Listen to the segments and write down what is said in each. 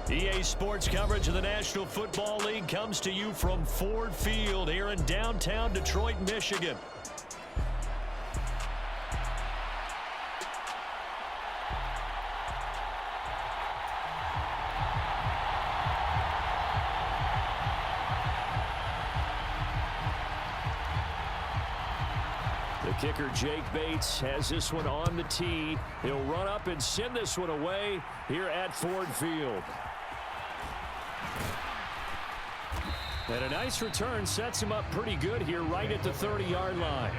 EA Sports coverage of the National Football League comes to you from Ford Field here in downtown Detroit, Michigan. The kicker, Jake Bates, has this one on the tee. He'll run up and send this one away here at Ford Field. And a nice return sets him up pretty good here right at the 30-yard line.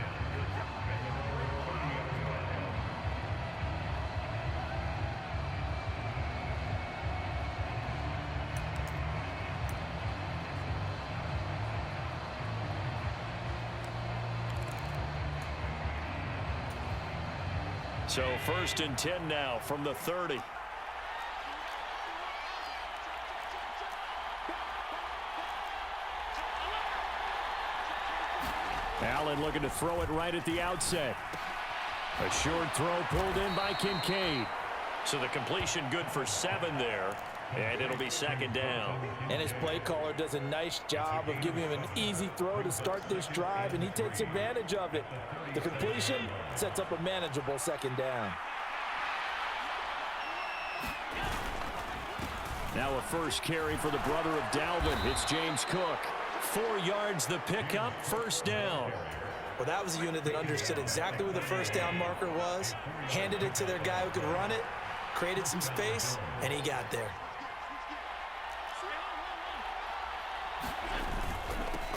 So 1st and 10 now from the 30. Allen looking to throw it right at the outset. A short throw pulled in by Kincaid. So the completion good for 7 there. And it'll be 2nd down. And his play caller does a nice job of giving him an easy throw to start this drive, and he takes advantage of it. The completion sets up a manageable 2nd down. Now a first carry for the brother of Dalvin. It's James Cook. 4 yards the pickup, 1st down. Well, that was a unit that understood exactly where the 1st down marker was, handed it to their guy who could run it, created some space, and he got there.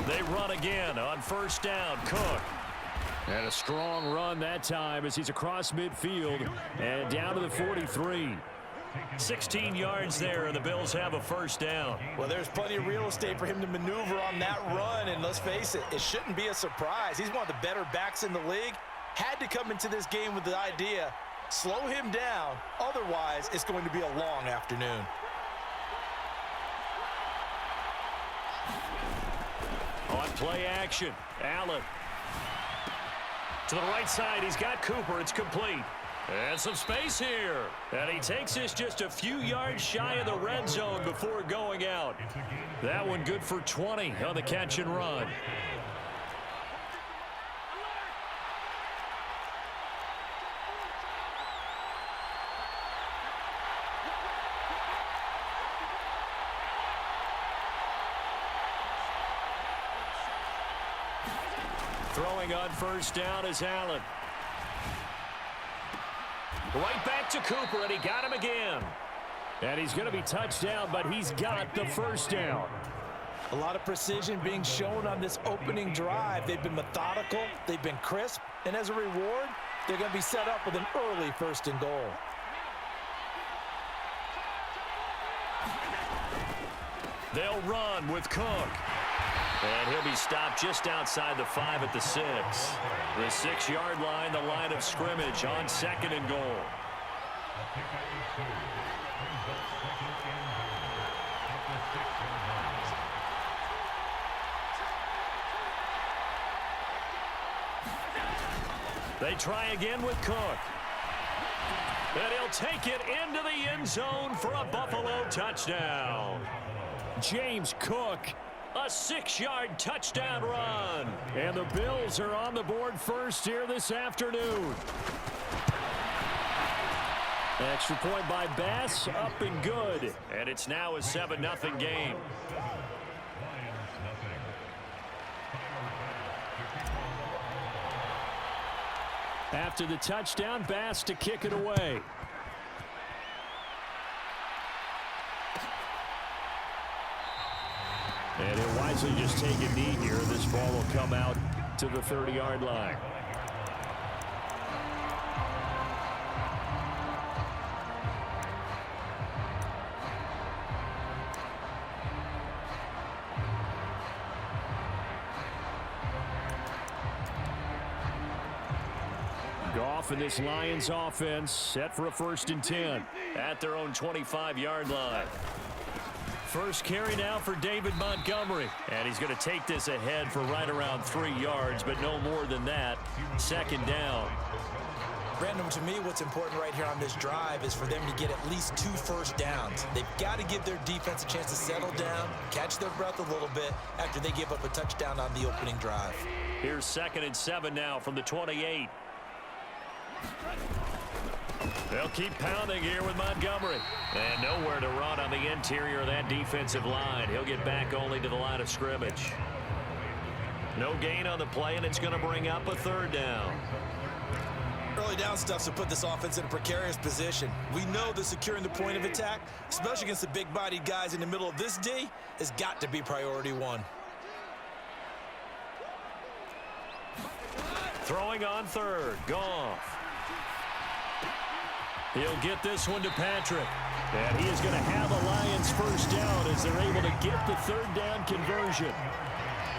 They run again on 1st down. Cook. And a strong run that time as he's across midfield and down to the 43. 16 yards there, and the Bills have a 1st down. Well, there's plenty of real estate for him to maneuver on that run, and let's face it, it shouldn't be a surprise. He's one of the better backs in the league. Had to come into this game with the idea, slow him down, otherwise it's going to be a long afternoon. On play action, Allen. To the right side, he's got Cooper. It's complete. And some space here. And he takes this just a few yards shy of the red zone before going out. That one good for 20 on the catch and run. Throwing on 1st down is Allen. Right back to Cooper, and he got him again. And he's going to be touched down, but he's got the 1st down. A lot of precision being shown on this opening drive. They've been methodical, they've been crisp, and as a reward, they're going to be set up with an early 1st and goal. They'll run with Cook. And he'll be stopped just outside the 5 at the 6. The 6-yard line, the line of scrimmage on 2nd and goal. They try again with Cook. And he'll take it into the end zone for a Buffalo touchdown. James Cook. A 6-yard touchdown run. And the Bills are on the board first here this afternoon. Extra point by Bass, up and good. And it's now a 7-0 game. After the touchdown, Bass to kick it away. And he'll wisely just take a knee here. This ball will come out to the 30-yard line. Goff and this Lions offense set for a 1st and 10 at their own 25-yard line. First carry now for David Montgomery. And he's going to take this ahead for right around 3 yards, but no more than that. 2nd down. Brandon, to me, what's important right here on this drive is for them to get at least 2 first downs. They've got to give their defense a chance to settle down, catch their breath a little bit after they give up a touchdown on the opening drive. Here's 2nd and 7 now from the 28. They'll keep pounding here with Montgomery. And nowhere to run on the interior of that defensive line. He'll get back only to the line of scrimmage. No gain on the play, and it's going to bring up a 3rd down. Early down stuff to put this offense in a precarious position. We know that securing the point of attack, especially against the big-bodied guys in the middle of this D, has got to be priority 1. Throwing on 3rd. Goff. He'll get this one to Patrick. And he is going to have a Lions first down as they're able to get the 3rd down conversion.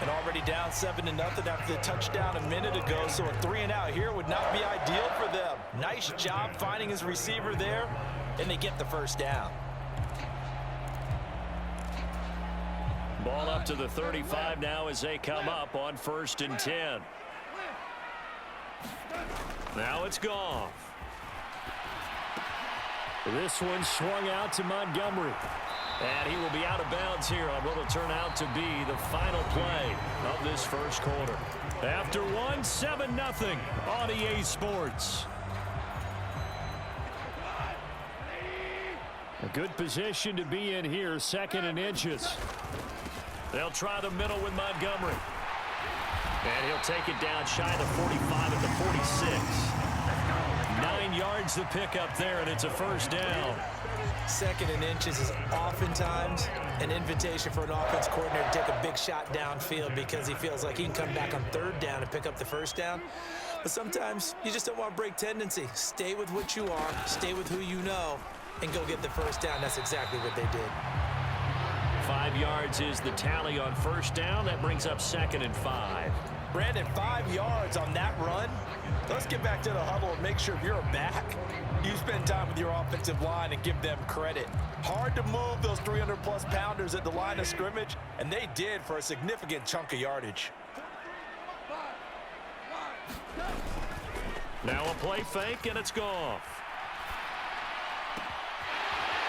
And already down 7-0 after the touchdown a minute ago, so a 3-and-out here would not be ideal for them. Nice job finding his receiver there, and they get the first down. Ball up to the 35 now as they come up on 1st and 10. Now it's Goff. This one swung out to Montgomery. And he will be out of bounds here on what will turn out to be the final play of this first quarter. After 7-0 on EA Sports. A good position to be in here, 2nd and inches. They'll try the middle with Montgomery. And he'll take it down shy of the 45 at the 46. 9 yards to pick up there, and it's a first down. 2nd and inches is oftentimes an invitation for an offense coordinator to take a big shot downfield because he feels like he can come back on 3rd down and pick up the first down. But sometimes you just don't want to break tendency. Stay with what you are, stay with who you know, and go get the first down. That's exactly what they did. 5 yards is the tally on first down. That brings up 2nd and 5. Brandon, 5 yards on that run. Let's get back to the huddle and make sure if you're a back, you spend time with your offensive line and give them credit. Hard to move those 300-plus pounders at the line of scrimmage, and they did for a significant chunk of yardage. Now a play fake, and it's Goff.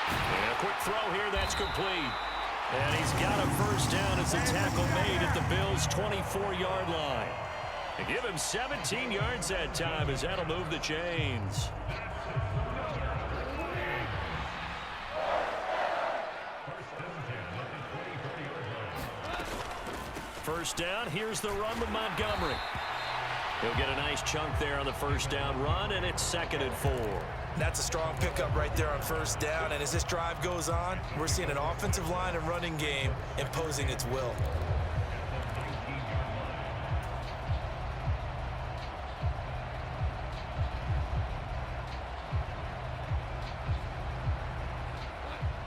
And a quick throw here, that's complete. And he's got a first down as the tackle made at the Bills' 24-yard line. And give him 17 yards that time as that'll move the chains. First down, here's the run with Montgomery. He'll get a nice chunk there on the first down run, and it's 2nd and 4. That's a strong pickup right there on first down, and as this drive goes on, we're seeing an offensive line and running game imposing its will.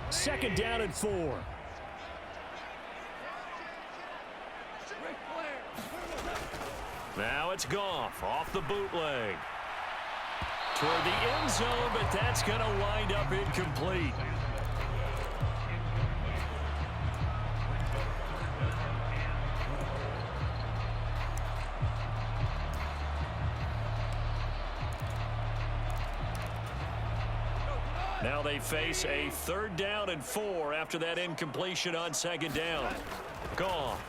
Second down and 4. Now it's Goff off the bootleg. Toward the end zone, but that's going to wind up incomplete. Now they face a 3rd down and 4 after that incompletion on 2nd down. Goff.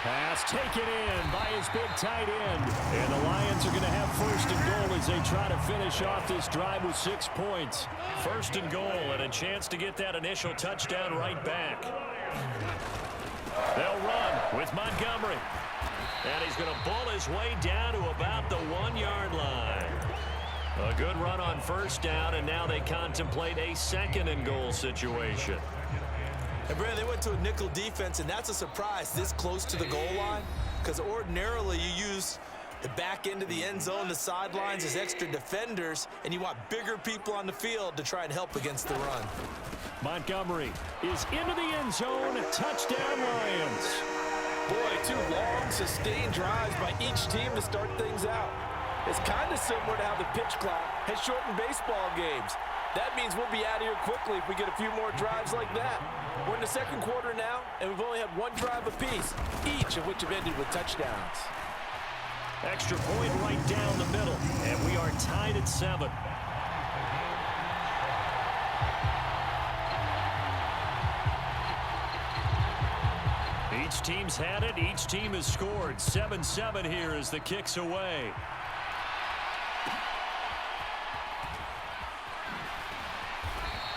Pass taken in by his big tight end. And the Lions are going to have 1st and goal as they try to finish off this drive with 6 points. 1st and goal and a chance to get that initial touchdown right back. They'll run with Montgomery. And he's going to bull his way down to about the 1-yard line. A good run on first down, and now they contemplate a 2nd and goal situation. And Brandon, they went to a nickel defense, and that's a surprise this close to the goal line, because ordinarily you use the back end of the end zone, the sidelines as extra defenders, and you want bigger people on the field to try and help against the run. Montgomery is into the end zone. Touchdown, Lions. Boy, 2 long, sustained drives by each team to start things out. It's kind of similar to how the pitch clock has shortened baseball games. That means we'll be out of here quickly if we get a few more drives like that. We're in the 2nd quarter now, and we've only had 1 drive apiece, each of which have ended with touchdowns. Extra point right down the middle, and we are tied at 7. Each team's had it. Each team has scored. 7-7 here as the kick's away.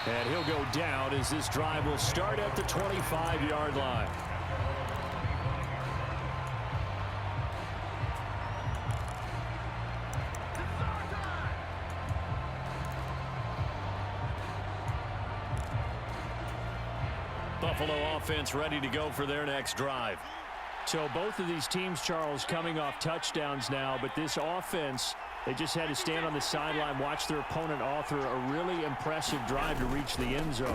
And he'll go down as this drive will start at the 25-yard line. Buffalo offense ready to go for their next drive. So both of these teams, Charles, coming off touchdowns now, but this offense, they just had to stand on the sideline, watch their opponent author a really impressive drive to reach the end zone.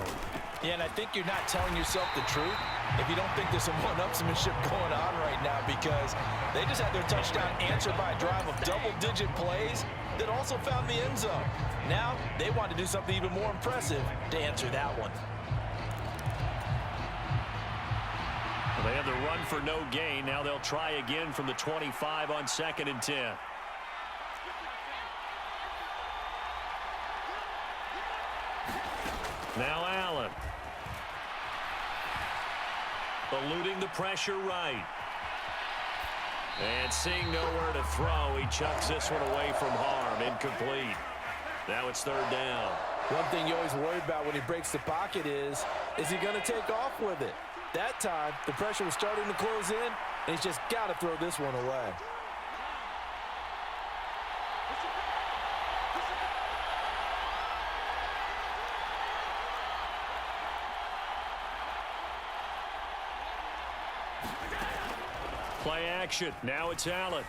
Yeah, and I think you're not telling yourself the truth if you don't think there's some one-upsmanship going on right now, because they just had their touchdown answered by a drive of double-digit plays that also found the end zone. Now they want to do something even more impressive to answer that one. They have the run for no gain. Now they'll try again from the 25 on 2nd and 10. Now Allen. Eluding the pressure right. And seeing nowhere to throw, he chucks this one away from harm. Incomplete. Now it's 3rd down. One thing you always worry about when he breaks the pocket is he going to take off with it? That time, the pressure was starting to close in, and he's just got to throw this one away. Play action. Now it's Allen.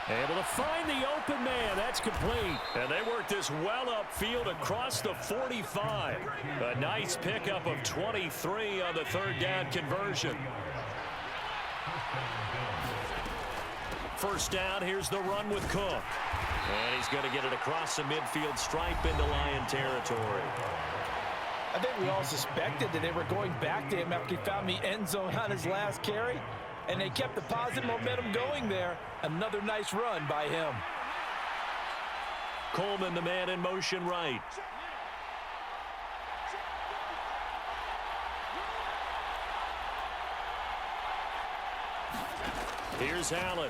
Able to find the open man. That's complete. And they work this well upfield across the 45. A nice pickup of 23 on the 3rd down conversion. 1st down. Here's the run with Cook. And he's going to get it across the midfield stripe into Lion territory. I think we all suspected that they were going back to him after he found the end zone on his last carry. And they kept the positive momentum going there. Another nice run by him. Coleman, the man in motion right. Here's Allen.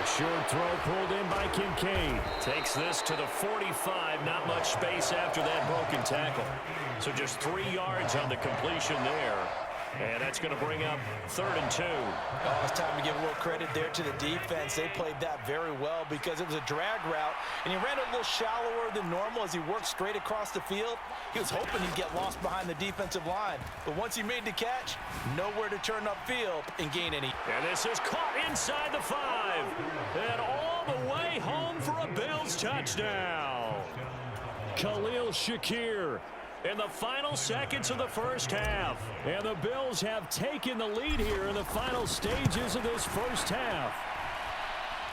A short throw pulled in by Kincaid. Takes this to the 45. Not much space after that broken tackle. So just 3 yards on the completion there. And that's going to bring up 3rd and 2. Oh, it's time to give a little credit there to the defense. They played that very well because it was a drag route, and he ran a little shallower than normal as he worked straight across the field. He was hoping he'd get lost behind the defensive line, but once he made the catch, nowhere to turn upfield and gain any. And this is caught inside the 5, and all the way home for a Bills touchdown. Khalil Shakir in the final seconds of the 1st half. And the Bills have taken the lead here in the final stages of this 1st half.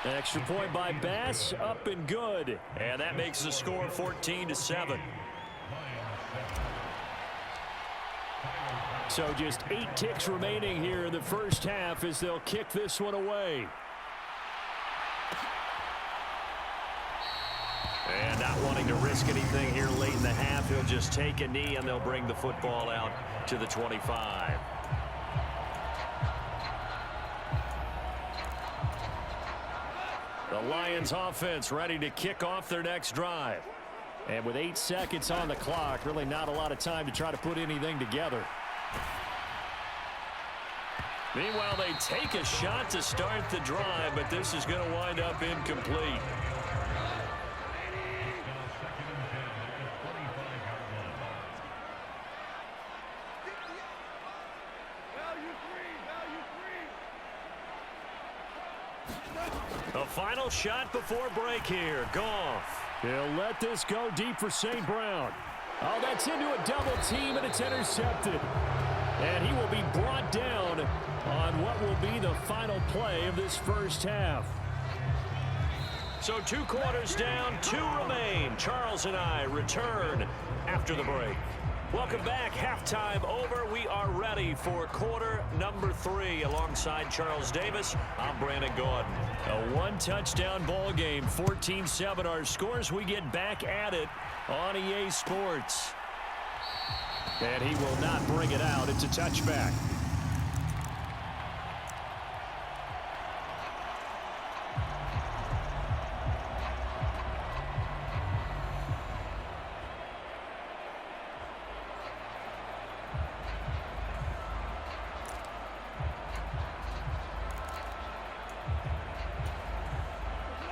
An extra point by Bass, up and good. And that makes the score 14-7. So just 8 ticks remaining here in the 1st half as they'll kick this one away. And not wanting to risk anything here late in the half, he'll just take a knee and they'll bring the football out to the 25. The Lions offense ready to kick off their next drive. And with 8 seconds on the clock, really not a lot of time to try to put anything together. Meanwhile, they take a shot to start the drive, but this is going to wind up incomplete. The final shot before break here. Goff. He'll let this go deep for St. Brown. Oh, that's into a double team, and it's intercepted. And he will be brought down on what will be the final play of this 1st half. So 2 quarters down, 2 remain. Charles and I return after the break. Welcome back. Halftime over. We are ready for quarter number 3. Alongside Charles Davis, I'm Brandon Gordon. A one-touchdown ball game, 14-7 our scores. We get back at it on EA Sports. And he will not bring it out. It's a touchback.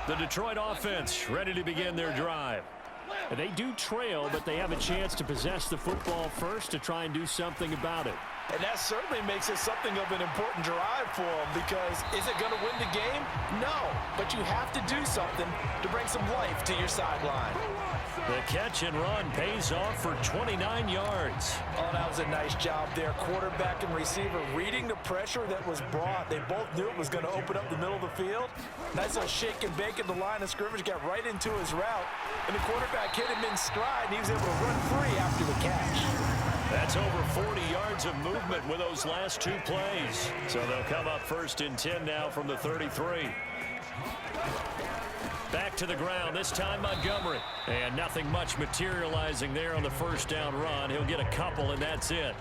The Detroit offense ready to begin their drive. They do trail, but they have a chance to possess the football first to try and do something about it. And that certainly makes it something of an important drive for them, because is it going to win the game? No, but you have to do something to bring some life to your sideline. The catch and run pays off for 29 yards. Oh, that was a nice job there. Quarterback and receiver reading the pressure that was brought. They both knew it was going to open up the middle of the field. Nice little shake and bake at the line of scrimmage, got right into his route, and the quarterback hit him in stride, and he was able to run free after the catch. That's over 40 yards of movement with those last 2 plays. So they'll come up 1st and 10 now from the 33. Back to the ground, this time Montgomery. And nothing much materializing there on the first down run. He'll get a couple, and that's it.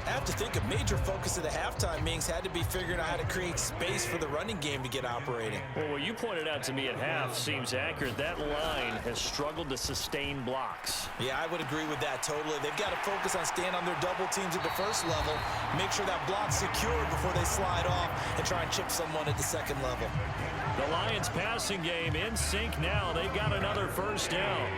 I have to think a major focus of the halftime meetings had to be figuring out how to create space for the running game to get operating. Well, what you pointed out to me at half seems accurate. That line has struggled to sustain blocks. Yeah, I would agree with that totally. They've got to focus on staying on their double teams at the first level, make sure that block's secured before they slide off and try and chip someone at the second level. The Lions passing game in sync now. They've got another first down.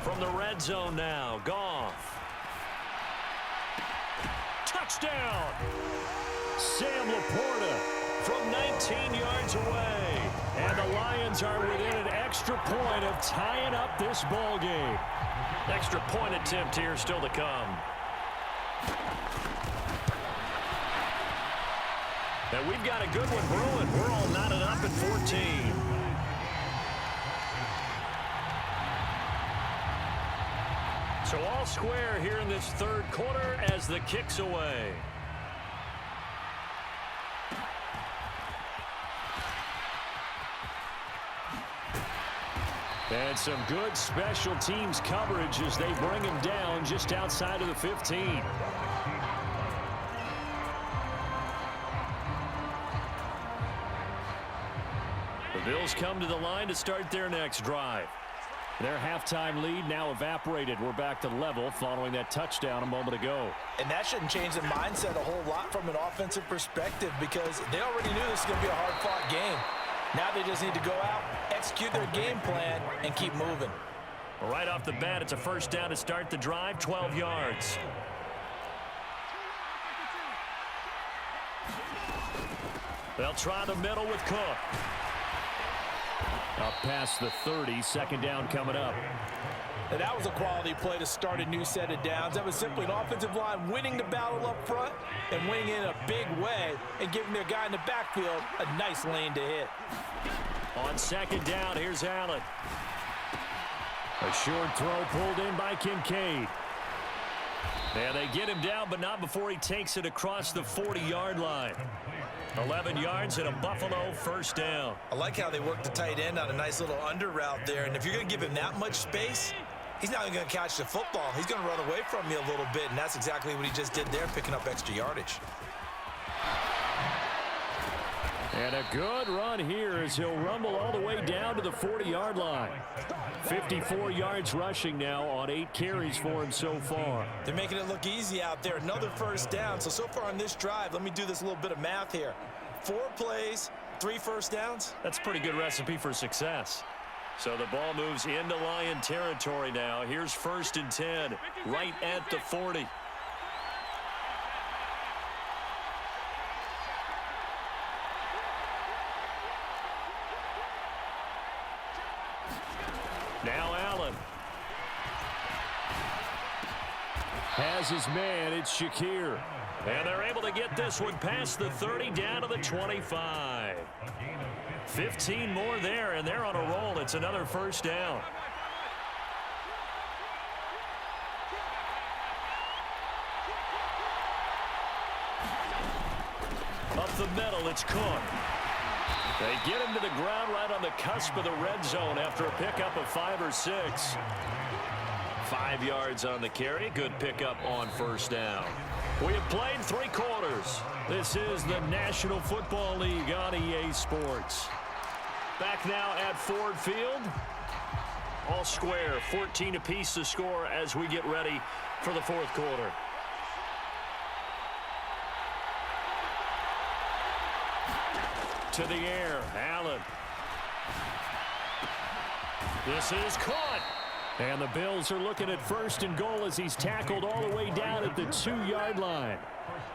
From the red zone now, Goff. Touchdown! Sam Laporta from 19 yards away. And the Lions are within an extra point of tying up this ball game. Extra point attempt here still to come. And we've got a good one brewing. We're all knotted up at 14. So all square here in this third quarter as the kick's away. And some good special teams coverage as they bring him down just outside of the 15. The Bills come to the line to start their next drive. Their halftime lead now evaporated. We're back to level following that touchdown a moment ago. And that shouldn't change the mindset a whole lot from an offensive perspective, because they already knew this was going to be a hard-fought game. Now they just need to go out, execute their game plan, and keep moving. Right off the bat, it's a first down to start the drive, 12 yards. They'll try the middle with Cook. Up past the 30, second down coming up. And that was a quality play to start a new set of downs. That was simply an offensive line winning the battle up front and winning in a big way and giving their guy in the backfield a nice lane to hit. On second down, here's Allen. A short throw pulled in by Kincaid. And they get him down, but not before he takes it across the 40-yard line. 11 yards and a Buffalo first down. I like how they work the tight end on a nice little under route there. And if you're going to give him that much space, he's not going to catch the football. He's going to run away from you a little bit, and that's exactly what he just did there, picking up extra yardage. And a good run here as he'll rumble all the way down to the 40-yard line. 54 yards rushing now on 8 carries for him so far. They're making it look easy out there. Another first down. So far on this drive, let me do this little bit of math here. 4 plays, 3 first downs. That's a pretty good recipe for success. So the ball moves into Lion territory now. Here's 1st and 10, right at the 40. Now Allen. Has his man, it's Shakir. And they're able to get this one past the 30 down to the 25. 15 more there, and they're on a roll. It's another first down. It's Cook. They get him to the ground right on the cusp of the red zone after a pickup of 5 or 6. 5 yards on the carry. Good pickup on first down. We have played 3 quarters. This is the National Football League on EA Sports. Back now at Ford Field. All square, 14 apiece to score as we get ready for the 4th quarter. To the air, Allen. This is caught. And the Bills are looking at 1st and goal as he's tackled all the way down at the 2-yard line.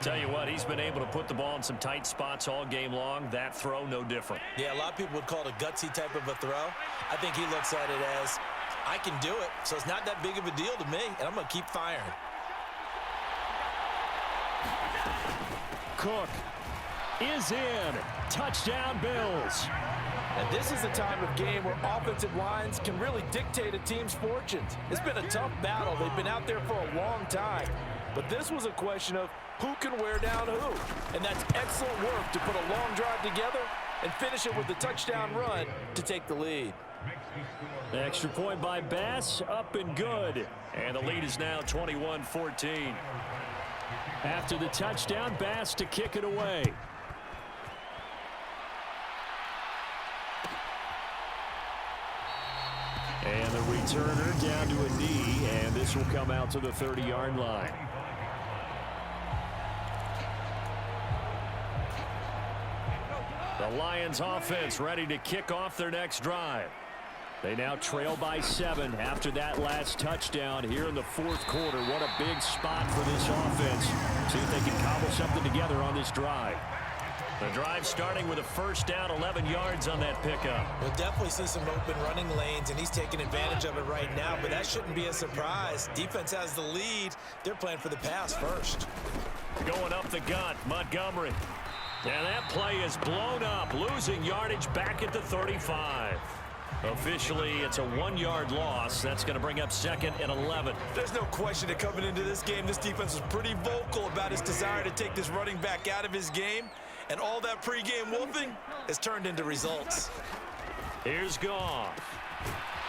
Tell you what, he's been able to put the ball in some tight spots all game long. That throw, no different. Yeah, a lot of people would call it a gutsy type of a throw. I think he looks at it as, I can do it, so it's not that big of a deal to me, and I'm going to keep firing. Cook is in. Touchdown, Bills. And this is the time of game where offensive lines can really dictate a team's fortunes. It's been a tough battle. They've been out there for a long time. But this was a question of who can wear down who. And that's excellent work to put a long drive together and finish it with the touchdown run to take the lead. Extra point by Bass, up and good. And the lead is now 21-14. After the touchdown, Bass to kick it away. And the returner down to a knee, and this will come out to the 30-yard line. The Lions offense ready to kick off their next drive. They now trail by 7 after that last touchdown here in the 4th quarter. What a big spot for this offense. See if they can cobble something together on this drive. The drive starting with a first down, 11 yards on that pickup. We'll definitely see some open running lanes, and he's taking advantage of it right now, but that shouldn't be a surprise. Defense has the lead. They're playing for the pass first. Going up the gut, Montgomery. And that play is blown up, losing yardage back at the 35. Officially, it's a 1-yard loss. That's going to bring up 2nd and 11. There's no question that coming into this game, this defense was pretty vocal about his desire to take this running back out of his game. And all that pregame wolfing has turned into results. Here's Goff.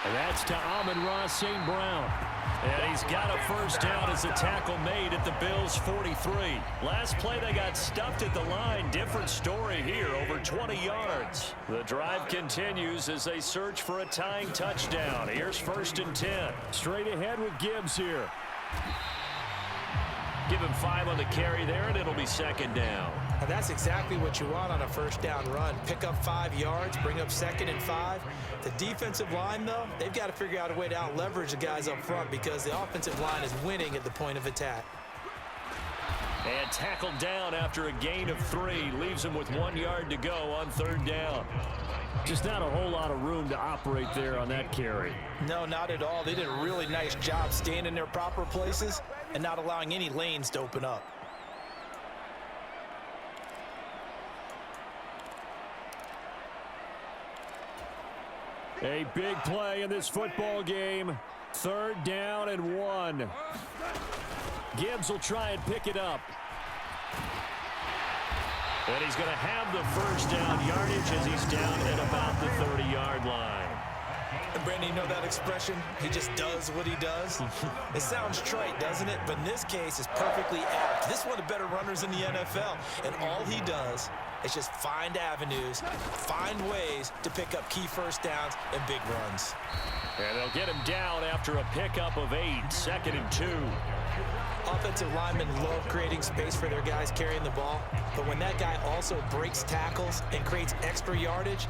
And that's to Amon-Ra St. Brown. And he's got a first down as the tackle made at the Bills' 43. Last play, they got stuffed at the line. Different story here, over 20 yards. The drive continues as they search for a tying touchdown. Here's 1st and 10. Straight ahead with Gibbs here. Give him 5 on the carry there, and it'll be 2nd down. And that's exactly what you want on a first down run. Pick up 5 yards, bring up 2nd and 5. The defensive line, though, they've got to figure out a way to out-leverage the guys up front because the offensive line is winning at the point of attack. And tackled down after a gain of 3. Leaves him with 1 yard to go on 3rd down. Just not a whole lot of room to operate there on that carry. No, not at all. They did a really nice job staying in their proper places and not allowing any lanes to open up. A big play in this football game. 3rd down and 1. Gibbs will try and pick it up. And he's going to have the first down yardage as he's down at about the 30-yard line. And Brandon, you know that expression? He just does what he does. It sounds trite, doesn't it? But in this case, it's perfectly apt. This is one of the better runners in the NFL. And all he does is just find avenues, find ways to pick up key first downs and big runs. And they'll get him down after a pickup of 8, 2nd and 2. Offensive linemen love creating space for their guys carrying the ball. But when that guy also breaks tackles and creates extra yardage,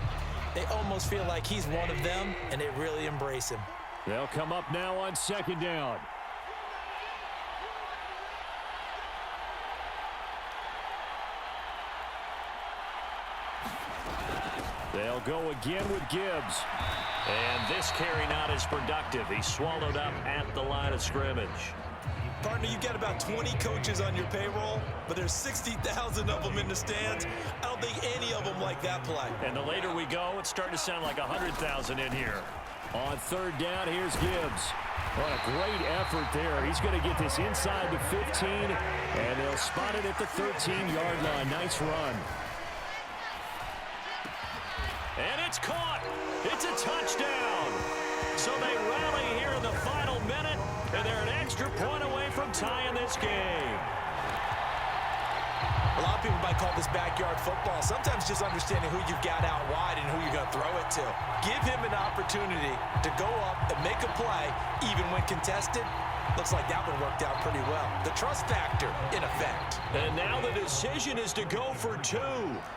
they almost feel like he's one of them, and they really embrace him. They'll come up now on 2nd down. They'll go again with Gibbs. And this carry not as productive. He's swallowed up at the line of scrimmage. Partner, you've got about 20 coaches on your payroll, but there's 60,000 of them in the stands. I don't think any of them like that play. And the later we go, it's starting to sound like 100,000 in here. On 3rd down, here's Gibbs. What a great effort there. He's going to get this inside the 15, and they'll spot it at the 13-yard line. Nice run. And it's caught. It's a touchdown. So they rally here in the final minute, and they're an extra point away from tying this game. A lot of people might call this backyard football. Sometimes just understanding who you've got out wide and who you're going to throw it to. Give him an opportunity to go up and make a play, even when contested. Looks like that one worked out pretty well. The trust factor in effect. And now the decision is to go for two.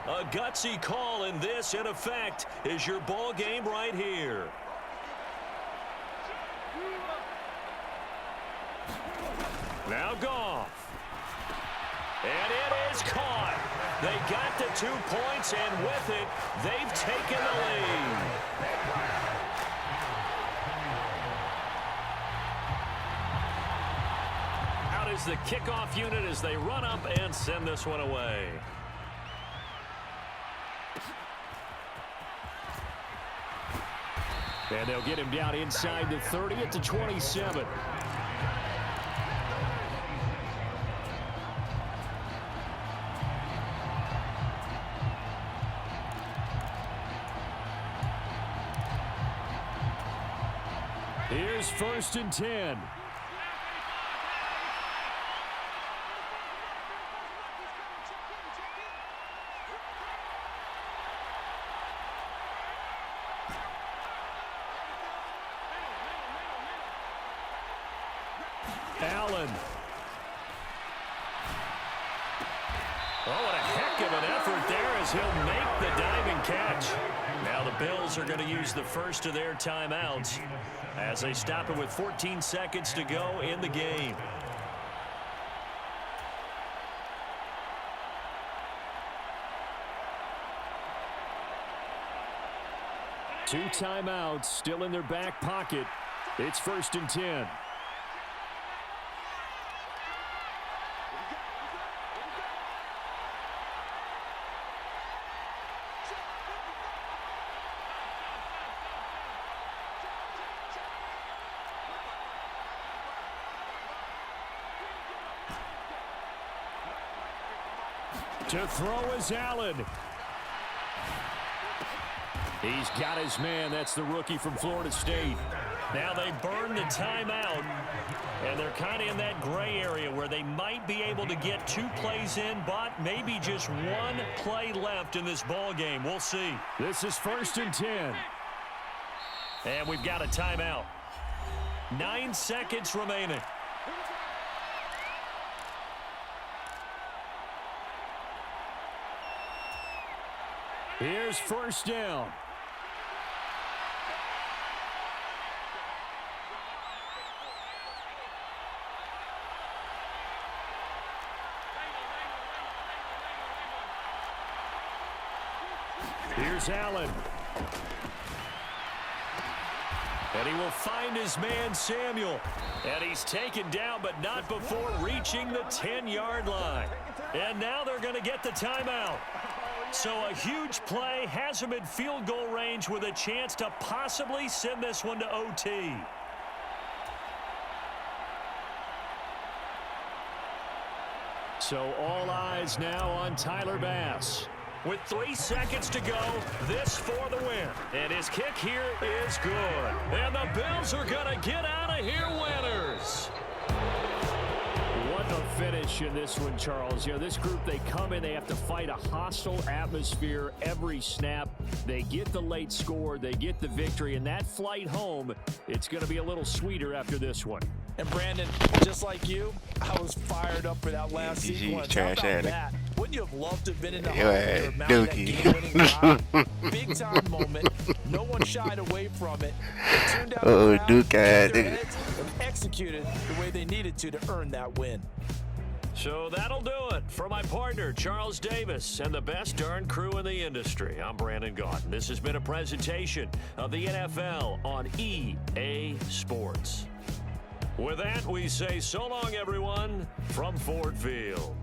A gutsy call, and this, in effect, is your ball game right here. Now Goff. And it is caught. They got the 2 points, and with it, they've taken the lead. Out is the kickoff unit as they run up and send this one away. And they'll get him down inside the 30 at the 27. Here's 1st and 10. Allen. Oh, what a heck of an effort there as he'll make the diving catch. Now the Bills are going to use the first of their timeouts as they stop it with 14 seconds to go in the game. Two timeouts still in their back pocket. It's 1st and 10. To throw is Allen. He's got his man. That's the rookie from Florida State. Now they burn the timeout, and they're kind of in that gray area where they might be able to get 2 plays in, but maybe just 1 play left in this ball game. We'll see. This is 1st and 10. And we've got a timeout. 9 seconds remaining. Here's 1st down. Here's Allen. And he will find his man, Samuel. And he's taken down, but not before reaching the 10-yard line. And now they're going to get the timeout. So a huge play has him in field goal range with a chance to possibly send this one to OT. So all eyes now on Tyler Bass. With 3 seconds to go, this for the win. And his kick here is good. And the Bills are going to get out of here winners. What a finish in this one, Charles. You know, this group, they come in, they have to fight a hostile atmosphere every snap. They get the late score, they get the victory, and that flight home, it's going to be a little sweeter after this one. And Brandon, just like you, I was fired up for that last sequence. How about that? Wouldn't you have loved to have been in the home game-winning drive? Big time moment. No one shied away from it. It turned out and executed the way they needed to earn that win. So that'll do it for my partner, Charles Davis, and the best darn crew in the industry. I'm Brandon Gaudin. This has been a presentation of the NFL on EA Sports. With that, we say so long, everyone, from Ford Field.